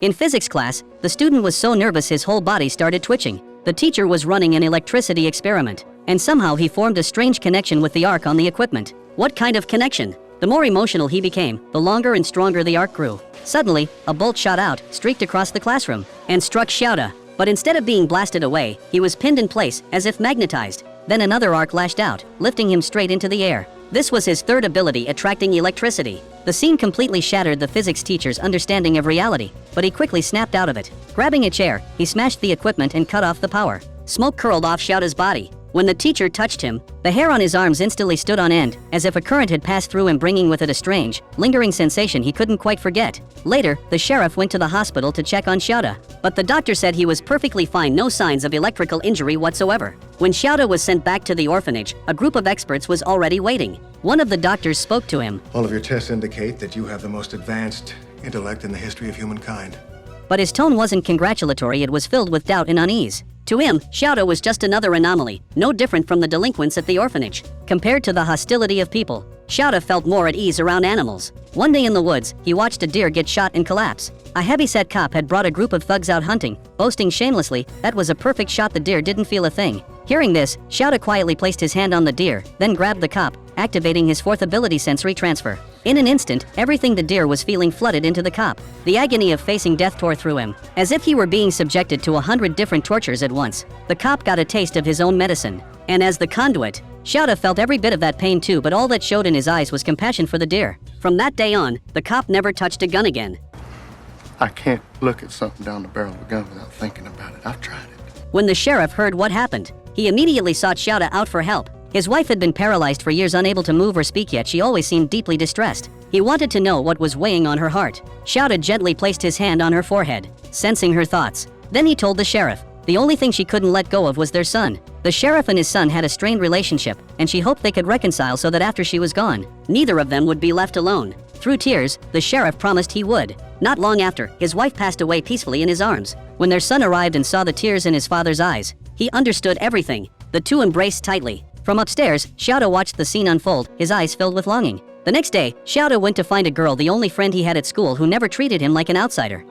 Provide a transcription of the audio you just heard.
In physics class, the student was so nervous his whole body started twitching. The teacher was running an electricity experiment, and somehow he formed a strange connection with the arc on the equipment. What kind of connection? The more emotional he became, the longer and stronger the arc grew. Suddenly, a bolt shot out, streaked across the classroom, and struck Xiaoda. But instead of being blasted away, he was pinned in place, as if magnetized. Then another arc lashed out, lifting him straight into the air. This was his third ability, attracting electricity. The scene completely shattered the physics teacher's understanding of reality, but he quickly snapped out of it. Grabbing a chair, he smashed the equipment and cut off the power. Smoke curled off Xiaoda's body. When the teacher touched him, the hair on his arms instantly stood on end, as if a current had passed through him, bringing with it a strange, lingering sensation he couldn't quite forget. Later, the sheriff went to the hospital to check on Xiaoda, but the doctor said he was perfectly fine, no signs of electrical injury whatsoever. When Xiaoda was sent back to the orphanage, a group of experts was already waiting. One of the doctors spoke to him. All of your tests indicate that you have the most advanced intellect in the history of humankind. But his tone wasn't congratulatory, it was filled with doubt and unease. To him, Xiaoda was just another anomaly, no different from the delinquents at the orphanage. Compared to the hostility of people, Xiaoda felt more at ease around animals. One day in the woods, he watched a deer get shot and collapse. A heavy-set cop had brought a group of thugs out hunting, boasting shamelessly, "That was a perfect shot, the deer didn't feel a thing." Hearing this, Xiaoda quietly placed his hand on the deer, then grabbed the cop, activating his fourth ability, sensory transfer. In an instant, everything the deer was feeling flooded into the cop. The agony of facing death tore through him, as if he were being subjected to 100 different tortures at once. The cop got a taste of his own medicine, and as the conduit, Xiaoda felt every bit of that pain too, but all that showed in his eyes was compassion for the deer. From that day on, the cop never touched a gun again. I can't look at something down the barrel of a gun without thinking about it. I've tried it. When the sheriff heard what happened, he immediately sought Xiaoda out for help. His wife had been paralyzed for years, unable to move or speak, yet she always seemed deeply distressed. He wanted to know what was weighing on her heart. Xiaoda gently placed his hand on her forehead, sensing her thoughts. Then he told the sheriff the only thing she couldn't let go of was their son. The sheriff and his son had a strained relationship, and she hoped they could reconcile so that after she was gone, neither of them would be left alone. Through tears, the sheriff promised he would. Not long after, his wife passed away peacefully in his arms. When their son arrived and saw the tears in his father's eyes, he understood everything. The two embraced tightly. From upstairs, Xiaoda watched the scene unfold, his eyes filled with longing. The next day, Xiaoda went to find a girl, the only friend he had at school, who never treated him like an outsider.